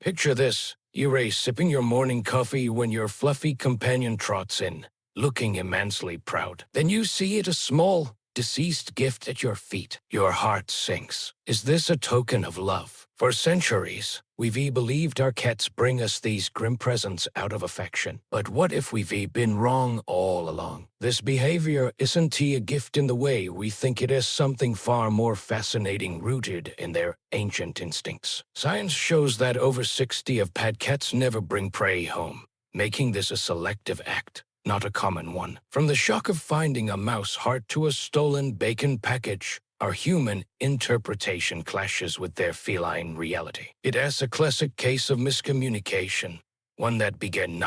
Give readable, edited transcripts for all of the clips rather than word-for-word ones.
Picture this. You're sipping your morning coffee when your fluffy companion trots in, looking immensely proud. Then you see it a small, deceased gift at your feet. Your heart sinks. Is this a token of love? For centuries, we've believed our cats bring us these grim presents out of affection. But what if we've been wrong all along? This behavior isn't a gift in the way we think it is, something far more fascinating rooted in their ancient instincts. Science shows that over 60 of pet cats never bring prey home, making this a selective act, not a common one. From the shock of finding a mouse heart to a stolen bacon package, our human interpretation clashes with their feline reality. It is a classic case of miscommunication, one that began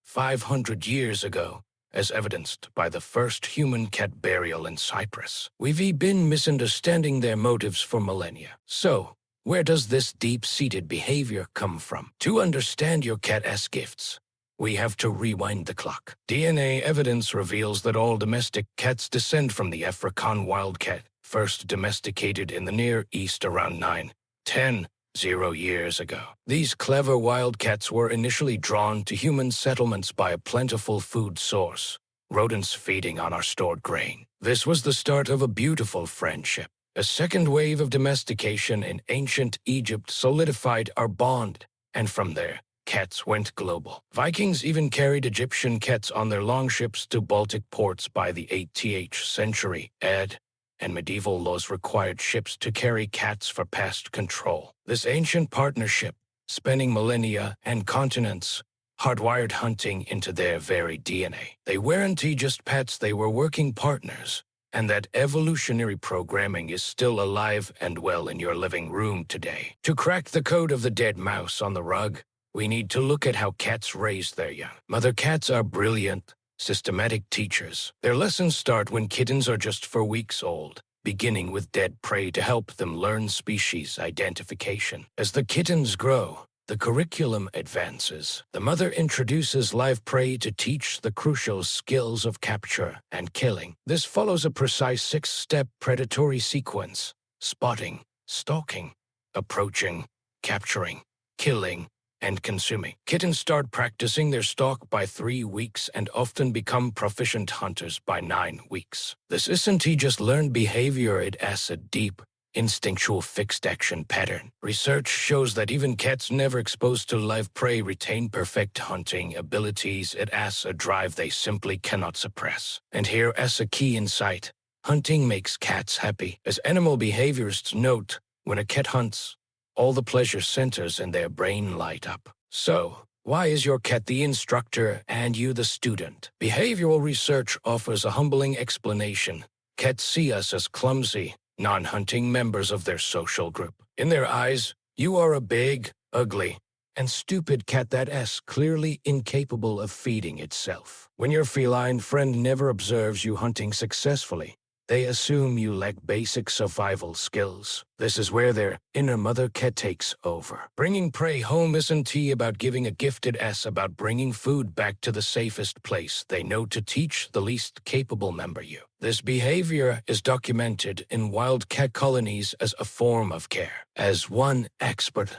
500 years ago, as evidenced by the first human cat burial in Cyprus. We've been misunderstanding their motives for millennia. So, where does this deep-seated behavior come from? To understand your cat's gifts, we have to rewind the clock. DNA evidence reveals that all domestic cats descend from the African wildcat, first domesticated in the Near East around 10 years ago. These clever wildcats were initially drawn to human settlements by a plentiful food source, rodents feeding on our stored grain. This was the start of a beautiful friendship. A second wave of domestication in ancient Egypt solidified our bond, and from there, cats went global. Vikings even carried Egyptian cats on their longships to Baltic ports by the 8th century, and medieval laws required ships to carry cats for pest control. This ancient partnership, spanning millennia and continents, hardwired hunting into their very DNA. They weren't just pets, they were working partners, and that evolutionary programming is still alive and well in your living room today. To crack the code of the dead mouse on the rug, we need to look at how cats raise their young. Mother cats are brilliant, systematic teachers. Their lessons start when kittens are just 4 weeks old, beginning with dead prey to help them learn species identification. As the kittens grow, the curriculum advances. The mother introduces live prey to teach the crucial skills of capture and killing. This follows a precise 6-step predatory sequence: spotting, stalking, approaching, capturing, killing, and consuming. Kittens start practicing their stalk by 3 weeks and often become proficient hunters by 9 weeks. This isn't just learned behavior, it is a deep, instinctual fixed-action pattern. Research shows that even cats never exposed to live prey retain perfect hunting abilities. It is a drive they simply cannot suppress. And here is a key insight: hunting makes cats happy. As animal behaviorists note, when a cat hunts, all the pleasure centers in their brain light up. So, why is your cat the instructor and you the student? Behavioral research offers a humbling explanation. Cats see us as clumsy, non-hunting members of their social group. In their eyes, you are a big, ugly, and stupid cat that is clearly incapable of feeding itself. When your feline friend never observes you hunting successfully, they assume you lack basic survival skills. This is where their inner mother cat takes over. Bringing prey home isn't about giving a gift, it is about bringing food back to the safest place they know to teach the least capable member you. This behavior is documented in wild cat colonies as a form of care. As one expert,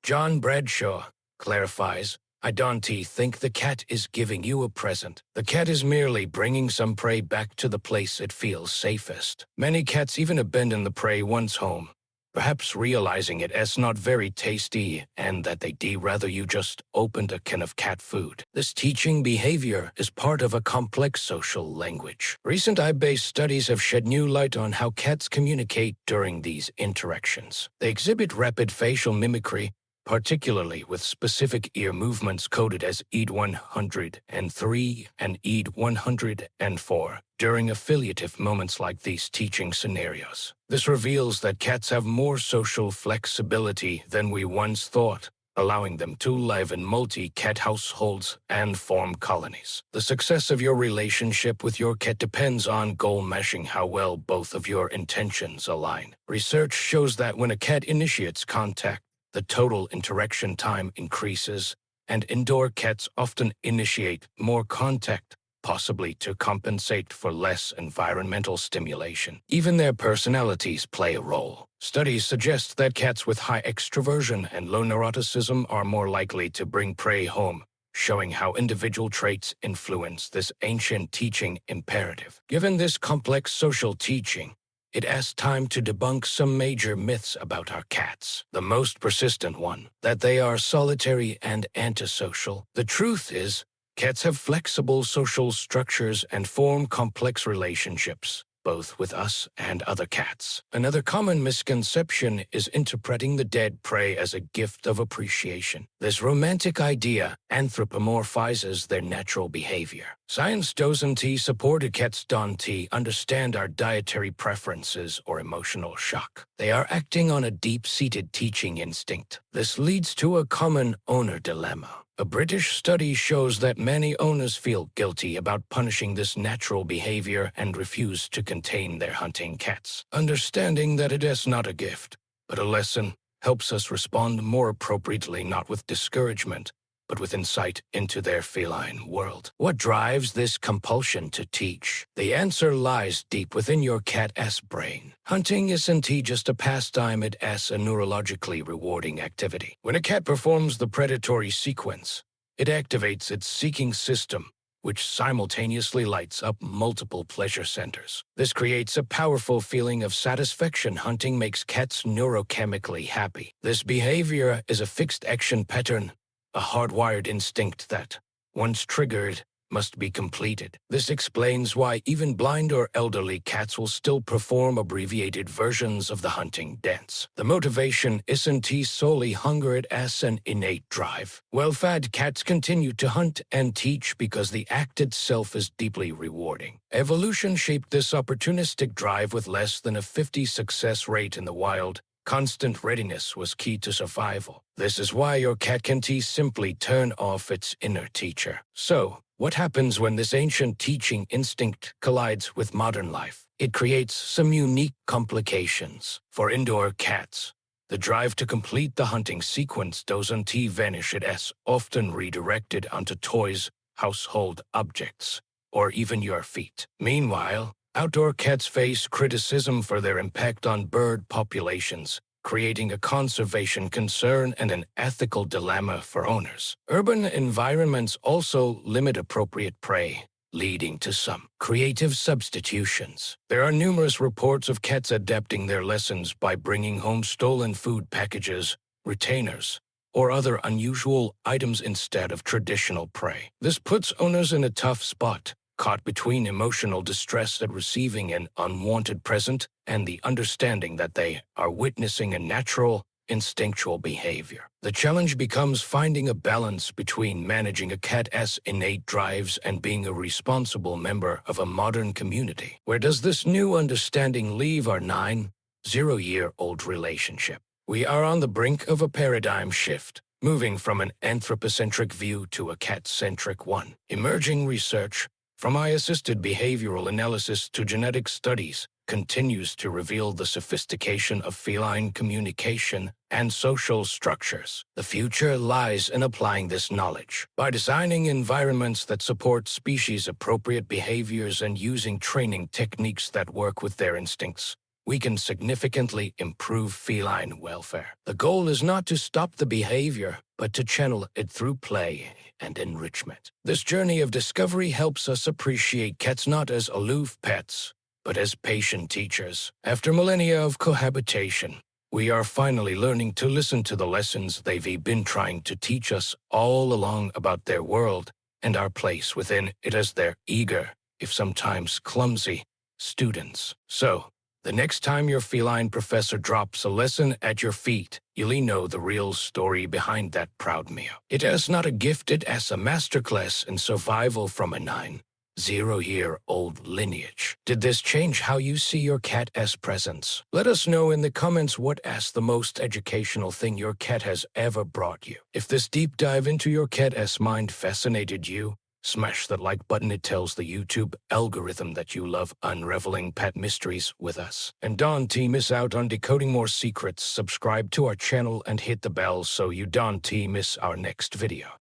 John Bradshaw, clarifies, I don't think the cat is giving you a present. The cat is merely bringing some prey back to the place it feels safest. Many cats even abandon the prey once home, perhaps realizing it is not very tasty and that they'd rather you just opened a can of cat food. This teaching behavior is part of a complex social language. Recent eye-based studies have shed new light on how cats communicate during these interactions. They exhibit rapid facial mimicry, particularly with specific ear movements coded as EAD103 and EAD104 during affiliative moments like these teaching scenarios. This reveals that cats have more social flexibility than we once thought, allowing them to live in multi-cat households and form colonies. The success of your relationship with your cat depends on goal matching, how well both of your intentions align. Research shows that when a cat initiates contact, the total interaction time increases, and indoor cats often initiate more contact, possibly to compensate for less environmental stimulation. Even their personalities play a role. Studies suggest that cats with high extroversion and low neuroticism are more likely to bring prey home, showing how individual traits influence this ancient teaching imperative. Given this complex social teaching, it has time to debunk some major myths about our cats. The most persistent one, that they are solitary and antisocial. The truth is, cats have flexible social structures and form complex relationships, both with us and other cats. Another common misconception is interpreting the dead prey as a gift of appreciation. This romantic idea anthropomorphizes their natural behavior. Science doesn't support a cats don't understand our dietary preferences or emotional shock. They are acting on a deep-seated teaching instinct. This leads to a common owner dilemma. A British study shows that many owners feel guilty about punishing this natural behavior and refuse to contain their hunting cats. Understanding that it is not a gift, but a lesson, helps us respond more appropriately, not with discouragement, but with insight into their feline world. What drives this compulsion to teach? The answer lies deep within your cat's brain. Hunting isn't just a pastime, it is a neurologically rewarding activity. When a cat performs the predatory sequence, it activates its seeking system, which simultaneously lights up multiple pleasure centers. This creates a powerful feeling of satisfaction. Hunting makes cats neurochemically happy. This behavior is a fixed action pattern, a hardwired instinct that, once triggered, must be completed. This explains why even blind or elderly cats will still perform abbreviated versions of the hunting dance. The motivation isn't solely hunger, it is an innate drive. Well-fed cats continue to hunt and teach because the act itself is deeply rewarding. Evolution shaped this opportunistic drive with less than a 50% success rate in the wild. Constant readiness was key to survival. This is why your cat can simply turn off its inner teacher. So, what happens when this ancient teaching instinct collides with modern life? It creates some unique complications. For indoor cats, the drive to complete the hunting sequence doesn't vanish. It is often redirected onto toys, household objects, or even your feet. Meanwhile, outdoor cats face criticism for their impact on bird populations, creating a conservation concern and an ethical dilemma for owners. Urban environments also limit appropriate prey, leading to some creative substitutions. There are numerous reports of cats adapting their lessons by bringing home stolen food packages, retainers, or other unusual items instead of traditional prey. This puts owners in a tough spot, caught between emotional distress at receiving an unwanted present and the understanding that they are witnessing a natural, instinctual behavior. The challenge becomes finding a balance between managing a cat's innate drives and being a responsible member of a modern community. Where does this new understanding leave our 9-0-year-old relationship? We are on the brink of a paradigm shift, moving from an anthropocentric view to a cat-centric one. Emerging research, from AI-assisted behavioral analysis to genetic studies, continues to reveal the sophistication of feline communication and social structures. The future lies in applying this knowledge. By designing environments that support species-appropriate behaviors and using training techniques that work with their instincts, we can significantly improve feline welfare. The goal is not to stop the behavior, but to channel it through play and enrichment. This journey of discovery helps us appreciate cats not as aloof pets, but as patient teachers. After millennia of cohabitation, we are finally learning to listen to the lessons they've been trying to teach us all along about their world and our place within it as their eager, if sometimes clumsy, students. So, the next time your feline professor drops a lesson at your feet, you'll know the real story behind that proud meow. It is not a gift, it is a masterclass in survival from a 9-0-year-old lineage. Did this change how you see your cat's presence? Let us know in the comments what is the most educational thing your cat has ever brought you. If this deep dive into your cat's mind fascinated you, smash that like button. It tells the YouTube algorithm that you love unraveling pet mysteries with us. And don't miss out on decoding more secrets. Subscribe to our channel and hit the bell so you don't miss our next video.